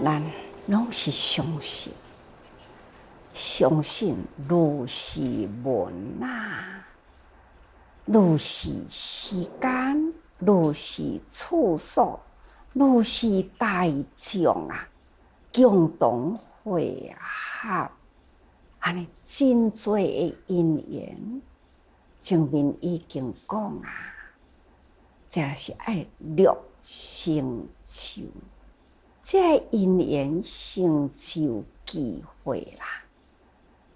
咱拢是相信，相信如是文啊，如是时间，如是处所，如是大众啊，共同会合，安尼真多的因缘，前面已经讲啊，这是爱乐成就，这因缘成就机会啦，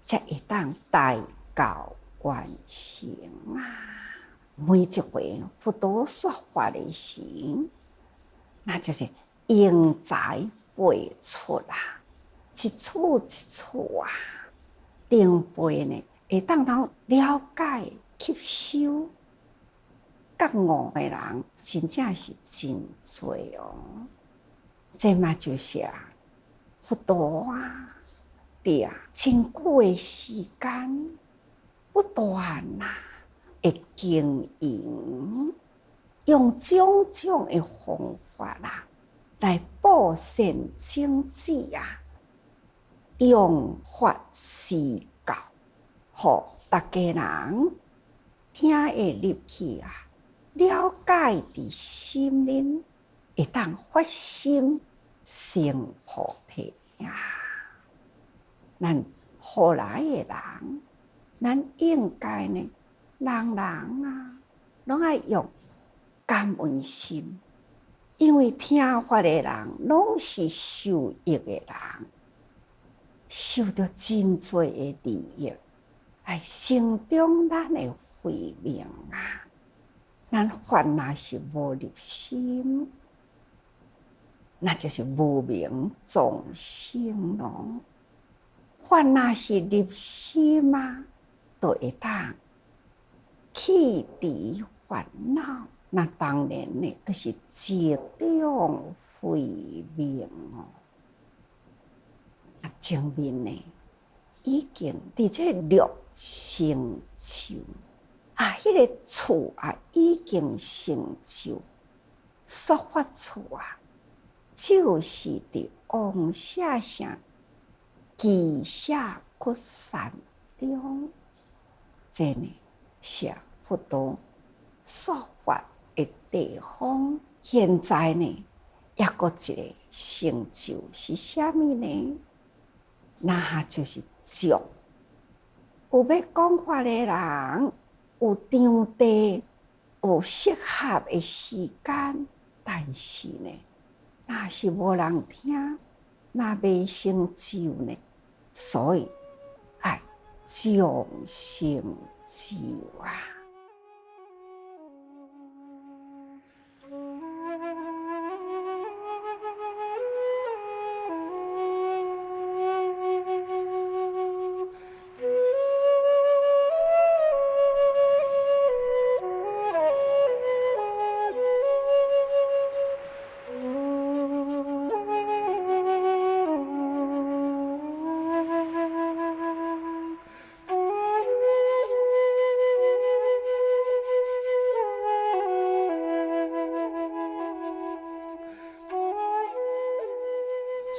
才会当大教完成啊！每一回佛陀说法的时，那就是因材辈出啦，一处一处啊，定辈呢会当通了解吸收。觉悟的人真正是真多哦，这嘛就是啊，佛陀啊，伫啊真久的时间，不断啊的经营，用种种的方法啦，来布善种子啊，用法施教，互大家人听会入去啊。了解伫心灵，会当发心成菩提呀！咱后来的人，咱应该呢，人人啊，拢爱用感恩心，因为听法的人拢是受益的人，受到真多的利益，来成长咱的慧命啊！咱法若是无入心，那就是无明众生咯。法若是入心啊，就会当去除烦恼。那当然呢，就是集中慧命哦。那前面呢，已经伫这六成就。啊，迄个厝啊，已经成就，说法处啊，就是伫王舍城稷下骨山中，这呢是佛陀说法的地方。现在呢，也搁一个成就是啥物呢？那就是众有要讲法的人。有场地，有适合的时间，但是呢，若是无人听，嘛未成就呢，所以爱众成就啊。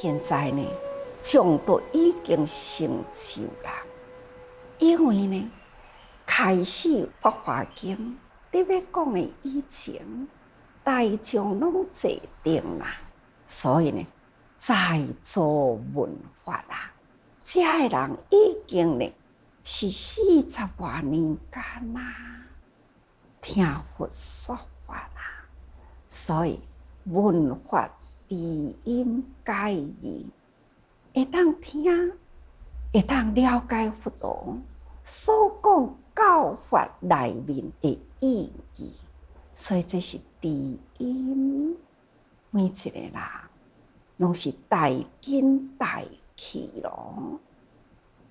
现在呢，众都已经成就啦，因为呢，开始法华经你要讲的以前，大众拢坐定啦，所以呢，在做文法啦，这个人已经呢是40多年间啦，听佛说法啦，所以文法。知音解义，会当听，会当了解佛陀所讲教法内面的意义，所以这是知音。每一个人拢是大紧大气咯，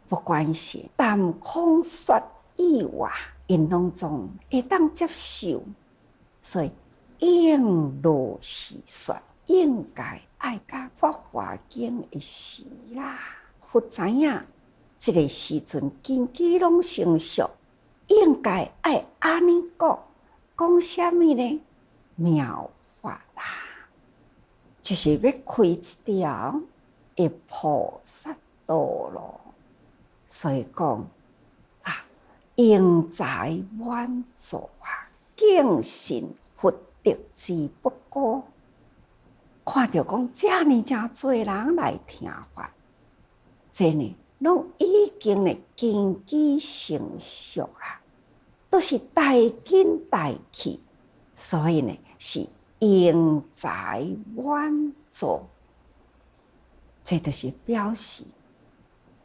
不管是谈空说意外，因拢总会当接受，所以应如是说。应该爱甲法华经的时啦，佛知影这个时阵根基拢成熟，应该爱安尼讲，讲什么呢？妙法啦，就是要开一条的菩萨道路。所以讲英才万作敬信福德之不孤。看到讲这么多人来听法，这呢拢已经呢根基成熟都是大根大气，所以呢是英才万作。这就是表示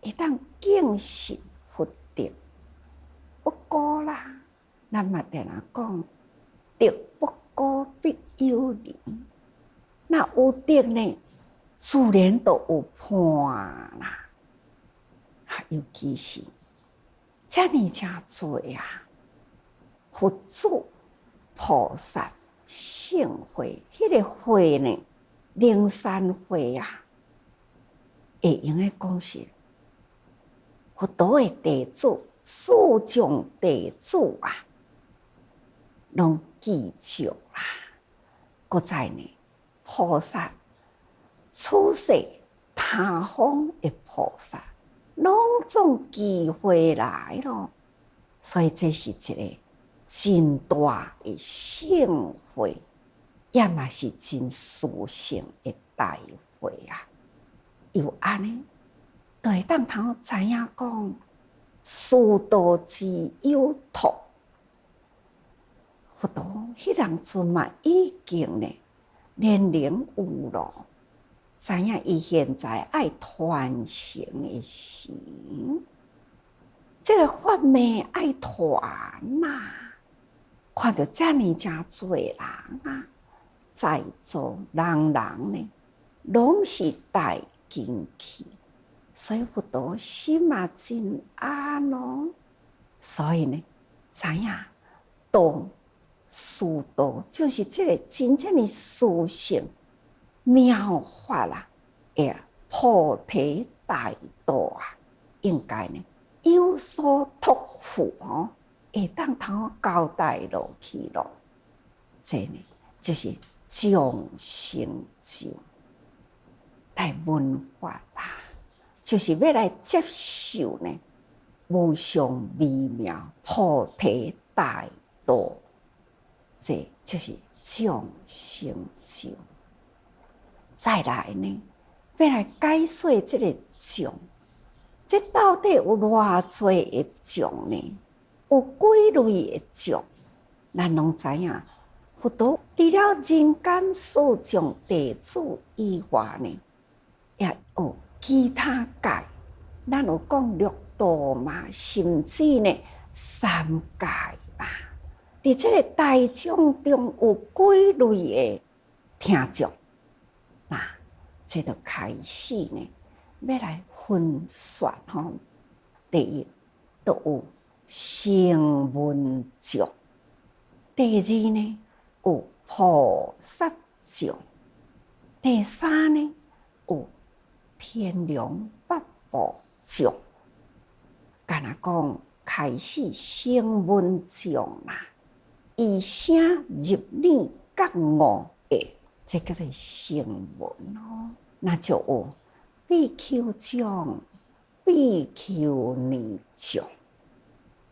会当敬信福德不孤啦。咱嘛定常讲德不孤必有邻，那有德呢，自然都有伴啦。尤其是这么多佛祖、菩萨、圣会，迄个会呢，灵山会会用的讲是佛陀的弟子、四众弟子拢记住啦。搁再呢，菩萨出世他方的菩萨，拢总机会来咯。所以这是一个真大的盛会，也嘛是真殊胜的大会有安尼，就会当通知影讲，师道之有托。佛陀迄人阵嘛已经呢年龄有咯，知影伊现在爱传承的时，这个法脉爱传看到这么多人在座人呢，拢是大根器，所以佛陀心嘛真安咯。所以呢，知影道师道就是这个真正的殊胜妙法菩提大道应该呢有所托付会当通交代落去咯。这呢就是众生就来闻法就是要来接受呢无上微妙菩提大道。这就是众生就。再来呢，要来解说这个众，这到底有偌多的众呢？有几类的众？咱拢知影，佛陀除了人间四众弟子以外呢，也有其他界。咱有讲六道嘛，甚至呢三界嘛。伫这个大众中有几类的听众，这就开始呢，要来分选第一，都有声闻众；第二呢，有菩萨众；第三呢，有天龙八部众。敢若讲开始声闻众以声入耳觉悟的，这叫做声闻那就有比丘众、比丘尼众。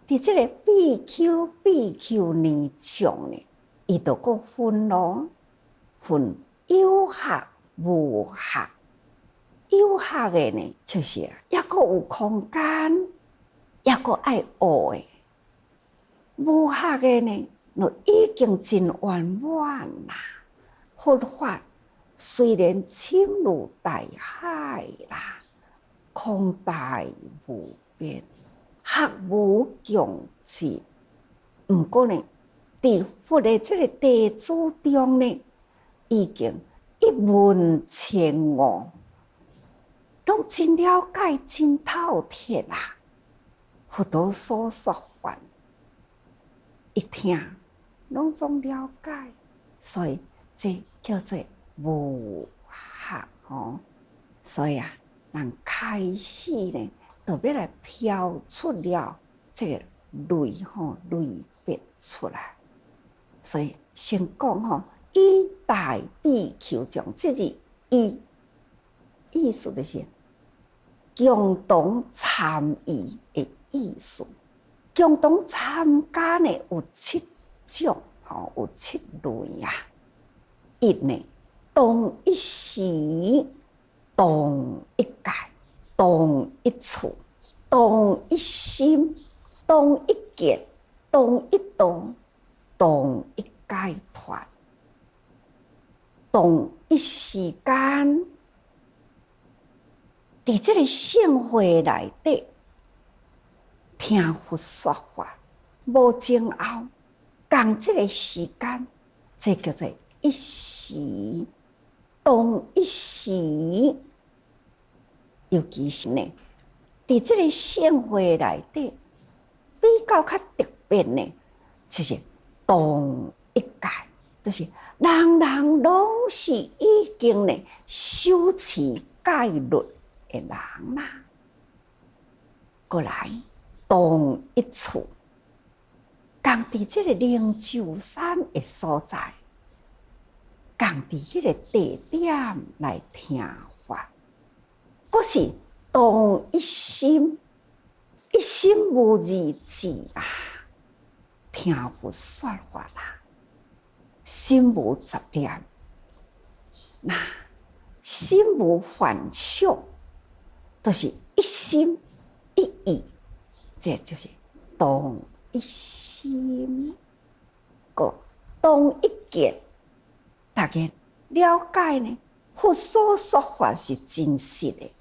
伫这个比丘、比丘尼众呢，伊就搁分咯，分有学、无学。有学的呢，就是也搁有空间，也搁爱学的；无学的呢，就已经真圆满啦。佛法虽然深如大海空大无边，学无穷尽。不过呢，伫佛的这个弟子中呢，已经一问千悟，拢真了解、真透彻佛陀所说法，一听拢总了解，所以这叫做无学所以人开始呢，就要来挑出了这个类别出来。所以先讲以大比求众，这是意思就是共同参与的意思。共同参加呢有7种，有7类啊。一呢，同一时，同一界，同一处，同一心，同一见，同一道，同一解脱，同一时间，在这个盛会内底听佛说法，无前后，共这个时间，这叫做一时，同一时。尤其是呢，在这个盛会内底，比较较特别呢，就是同一界，就是人人拢是已经呢修持戒律的人啦。过来同一处，共伫这个灵鹫山的所在，共伫迄个地点来听法，佫是同一心，一心无二志啊！听佛说法啦，心无杂念，那心无幻想，都是一心一意，这就是同一心，个同一见。大家了解呢，佛所说法是真实的，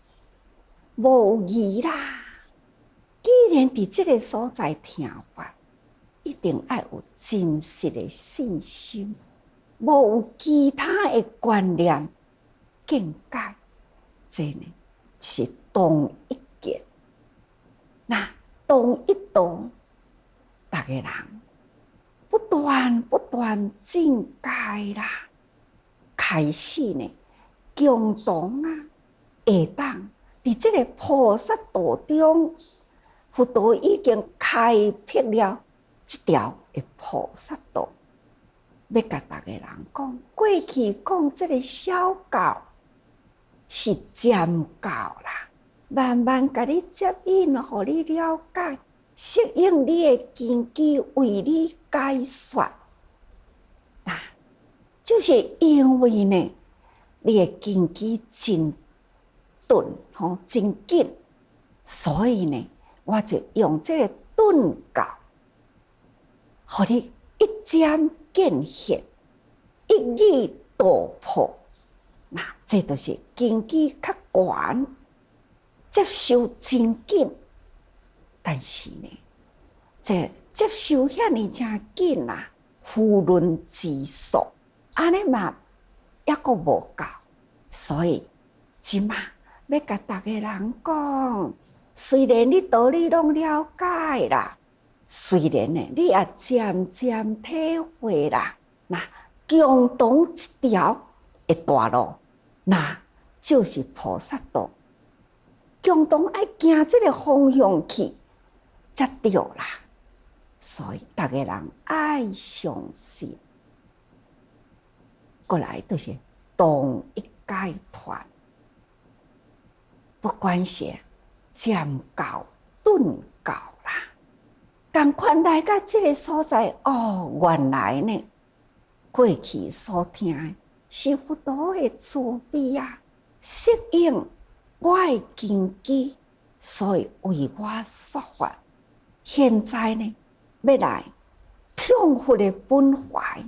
无疑啦。既然伫这个所在听法，一定要有真实的信心，无有其他的观念见解，这呢就是同一见。那同一道，大家人不断进阶啦，开始呢共同啊，会当伫这个菩萨道中，佛陀已经开辟了这条的菩萨道，要甲大家人讲，过去讲这个小教是渐教啦，慢慢甲你接引，互你了解，适应你的根基，为你解说。就是因为呢，你的根基真钝，真紧，所以呢，我就用这个顿教，互你一针见血，一语道破。那这就是根基较悬，接受真紧，但是呢，这接受遐尼真紧啦，囫囵之速，安尼嘛，抑阁无够，所以即马要甲大家人讲，虽然你道理拢了解啦，虽然呢你也渐渐体会啦，那共同一条的大路，那就是菩萨道，共同爱行这个方向去，才对啦。所以大家人爱相信。过来都是同一解脱，不管是渐教顿教啦，同款来到这个所在，原来呢，过去所听的是佛陀的慈悲啊，适应我的根基，所以为我说法。现在呢，要来痛佛的本怀。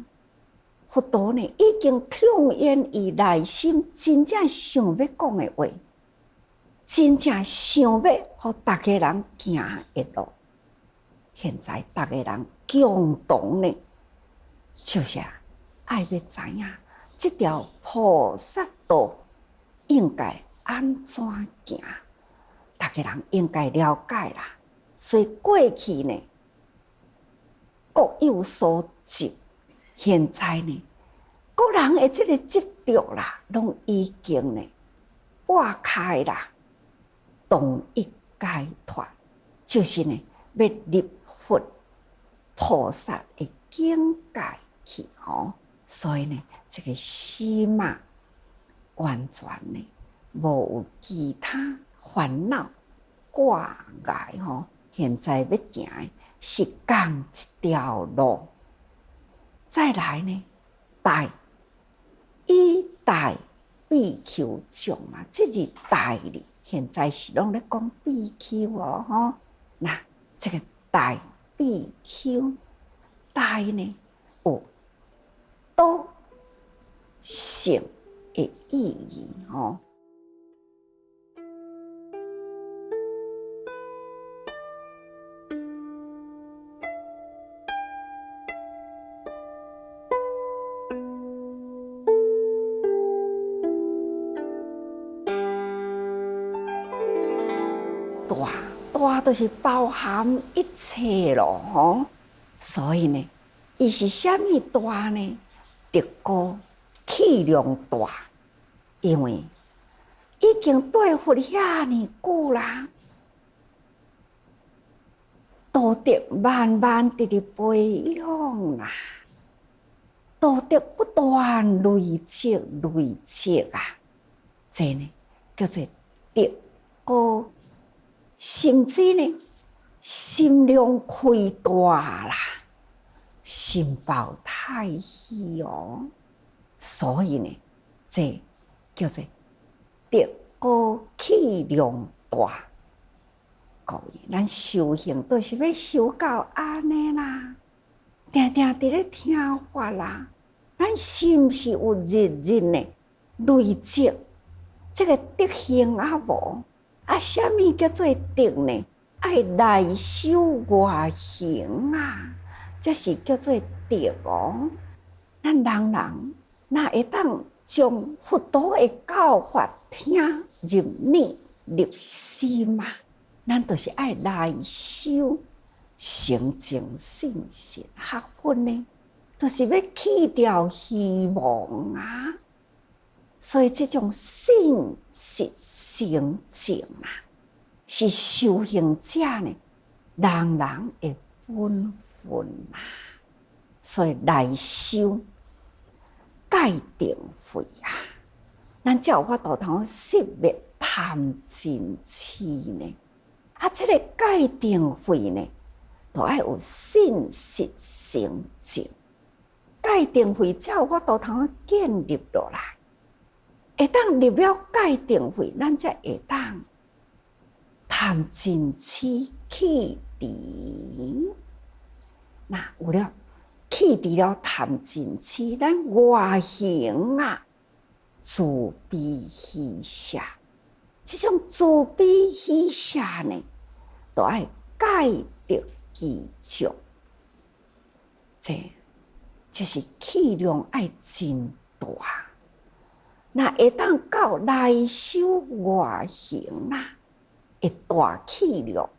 佛陀呢，已经痛演伊内心真正想要讲的话，真正想要互大家人行的路。现在大家人共同呢，就是爱要知影这条菩萨道应该安怎行，大家人应该了解啦。所以过去呢，各有所执。现在呢，个人的这个执着啦，拢已经呢拨开啦，同一解脱，就是呢要入佛菩萨的境界去。所以呢，这个心嘛，完全呢无有其他烦恼挂碍吼。现在要行的是共一条路。再来呢，大以大必求众嘛，这是大哩。现在是拢咧讲必求哦，吼。那这个大必求，大呢有多性的意义哦。大就是包含一切咯，吼。所以呢，伊是虾米大呢？德高气量大，因为已经对付遐尼久啦，道德慢慢地培养啦，道德不断累积啊，这呢叫做德高。甚至呢，心量开大啦，心抱太虚哦。所以呢，这叫做德高气量大。各位，咱修行都是要修到安尼啦，定定伫咧听法啦。咱是毋是有日日呢累积这个德行啊？无？啊，什么叫做德呢？爱内修外行啊，这是叫做德哦。咱人哪会当将佛陀的教法听入耳入心嘛？咱就是爱内修成净信心学分呢，就是要去掉希望啊。所以这种信是成净啊，是修行者呢人的本分啊。所以内修戒定慧啊，咱才有法度通熄灭贪嗔痴呢。啊，这个戒定慧呢，就要有信实成净。戒定慧才有法度通建立落来。会当入了戒定慧，咱才会当贪嗔痴去除。那有了去除了贪嗔痴，咱外行啊，自悲喜舍。这种自悲喜舍呢，都要戒得其中。这就是气量爱真大。那会当到内修外行啦，会大气量，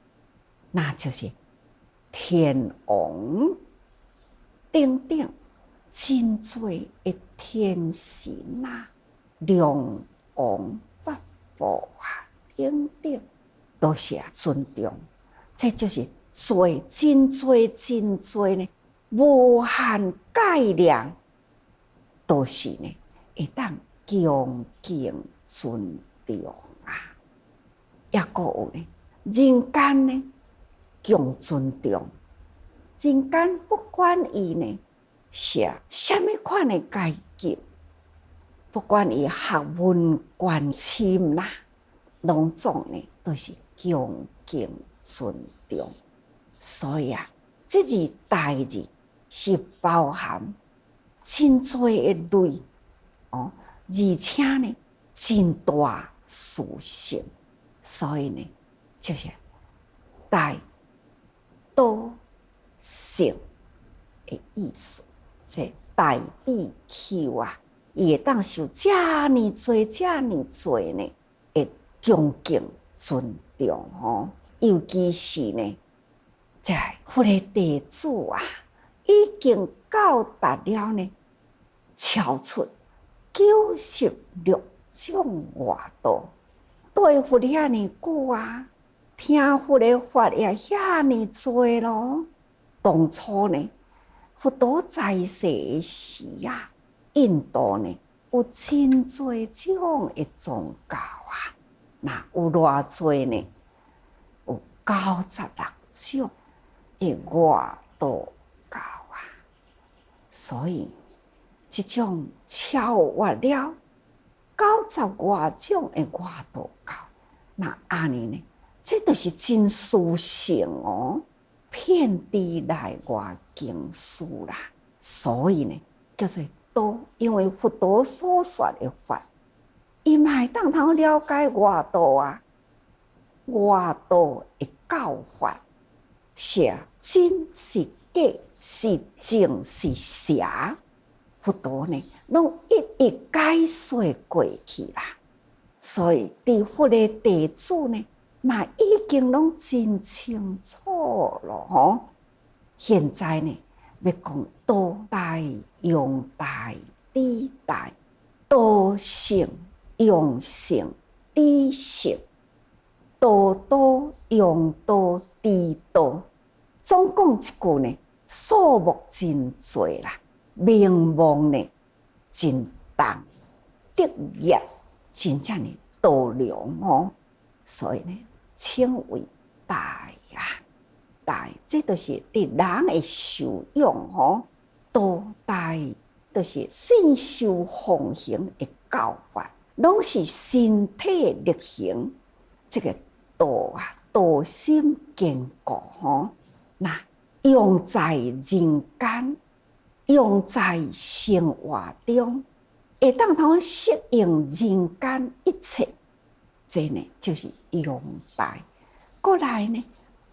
那就是天王等等真多的天神啦，龙王八部啊，等等都是尊重。这就是真多呢，无限戒量，都是呢会当恭敬尊重啊，也个有呢，人间呢敬尊重，人间不管伊呢是什么款的阶级，不管伊学问关深啦，拢总呢都是恭敬尊重。所以啊，这字大字是包含真多的类哦。而且呢，真大殊胜，所以呢，就是大多性的意思。这大比丘啊，伊会当受这么多呢，会恭敬尊重哦。尤其是呢，这佛的弟子啊，已经到达了呢，超出96种外道，对佛遐尼久啊，听佛的法也遐尼多咯。当初呢，佛陀在世时啊，印度呢有真侪种的宗教啊，那有偌侪呢？有96种的外道教啊，所以这种超越了90外种的外道教，那安尼呢？这就是真殊胜哦，遍地内外经书啦。所以呢，叫做道，因为佛陀所说的法，伊嘛会当通了解外道啊。外道的教法是真是假，是正是邪，佛陀呢，拢一一解说过去啦。所以，伫佛的弟子呢，嘛已经拢真清楚了吼。现在呢，要讲道大用大知大，道性用性知性，道多用多知道。总讲一句呢，数目真多啦，名目呢真重，德业真正的度量哦。所以呢，称为大呀，大，这就是对人的受用哦。道大就是信受奉行的教法，拢是身体力行。这个道啊，道心坚固吼。那用在人间，用在生活中，会当通适应人间一切。这呢就是用大。过来呢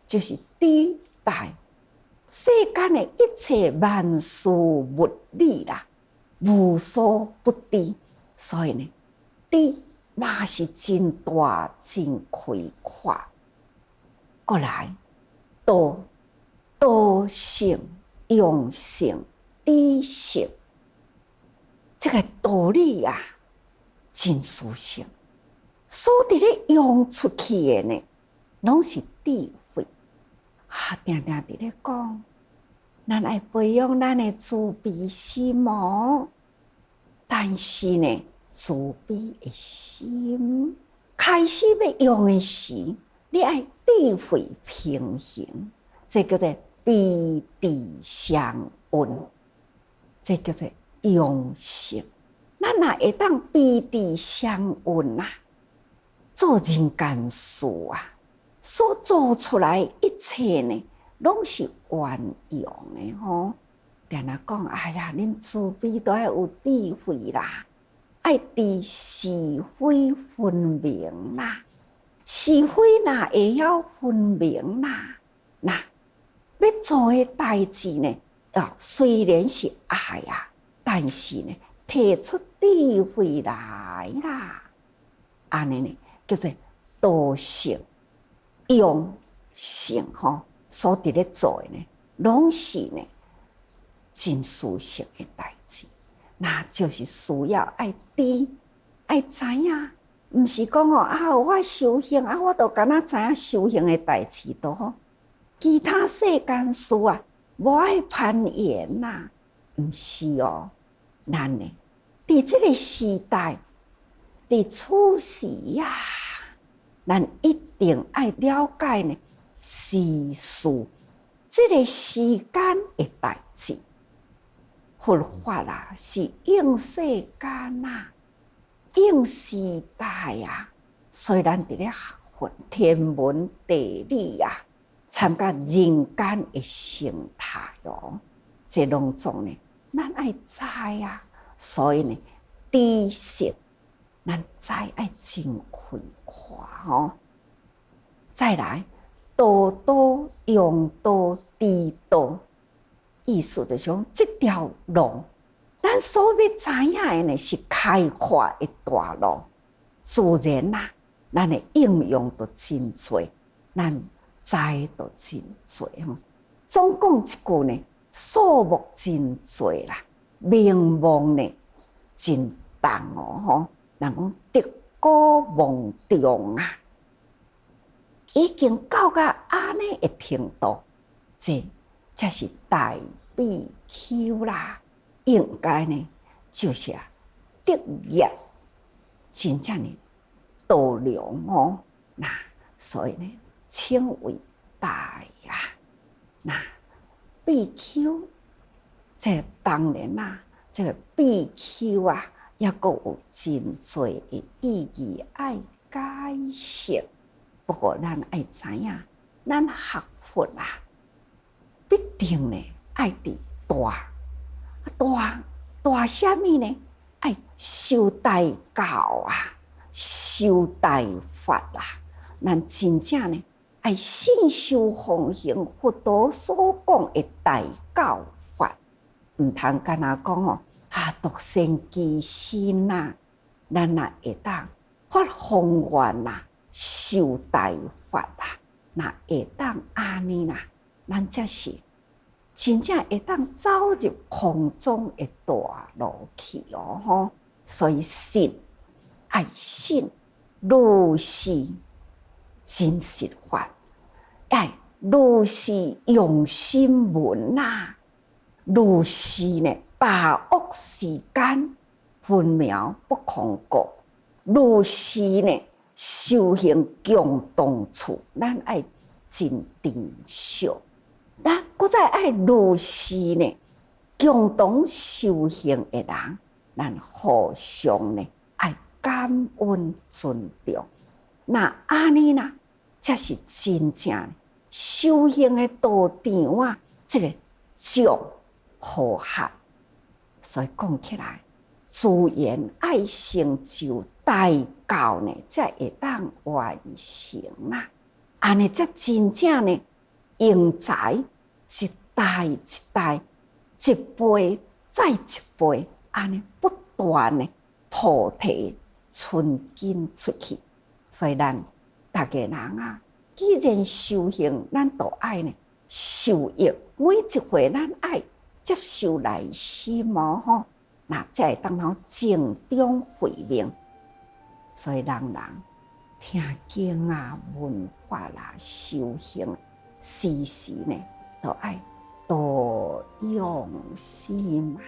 就是知大。世间的一切万事物理啦，无所不知。所以呢，知嘛是真大真开阔。过来，道性用性知性，这个道理啊，真殊胜。所伫咧用出去的呢，拢是智慧。定定伫咧讲，咱爱培养咱的慈悲心哦。但是呢，慈悲的心开始要用的时，你爱智慧平衡，这叫做悲智相运，这叫做用心。咱若会当悲智相运啊，做人间事啊，所做出来一切呢，拢是圆用的吼。定定讲，哎呀，恁慈悲都要有智慧啦，爱知是非分明啦。是非哪会晓分明啦？那要做的代志呢？虽然是爱啊，但是呢，提出智慧来啦。安尼呢，叫做道性用性吼，所伫咧做的呢，拢是呢真殊胜的代志。那就是需要爱知，爱知影。毋是讲我修行啊，我都敢若知影修行的代志多，其他世间事啊，无爱攀缘啦。毋是哦，咱呢，伫这个时代，伫此时啊，咱一定爱了解呢世事，这个时间的代志。佛法啦，是应世间啊。应时代啊，虽然伫咧学佛天文地理啊，参加人间的生态哦，这拢总呢，咱爱知啊。所以呢，知识咱知爱真开阔吼。再来，道多用多知道，意思就是讲这条路。咱所要知影的呢，是开阔的大路，自然啦，咱的应用都真多，咱知都真多吼。总讲一句呢，数目真多啦，名目呢真重哦吼。人讲德高望重啊，已经到达安尼的程度，这才是大比丘啦。应该呢，就是德业真正的度量哦。那所以呢，称为大呀。那比丘，这当然啦，这个比丘啊，也阁有真多的意义爱解释。不过咱爱知影，咱学佛啊，必定呢爱伫大什么呢？爱修大教啊，修大法啊。咱真正呢，爱信受奉行佛陀所讲的大教法，唔通干那讲哦，独善其身呐，咱也会当发宏愿呐，修大法啦，那会当安尼啦，咱才是真正会当走入空中的大路去哦吼。所以信爱信，如是真实法，爱如是用心闻呐，如是呢把握时间，分秒不空过，如是呢修行共同处，咱爱真珍惜。咱搁再爱如是呢共同修行的人，咱互相呢爱感恩尊重。那安尼啦，才是真正修行的道场啊！这个众和谐，所以讲起来，自然爱成就大教呢，才会当完成啦。安尼才真正呢，英才一代一代，一辈再一辈，安尼不断的菩提纯根出去。所以咱大家人啊，既然修行，咱都爱呢受益。每一回咱爱接受来施魔吼，那才会当到正中慧命。所以人听经啊、闻法啦、修行，时时呢都爱多用心嘛。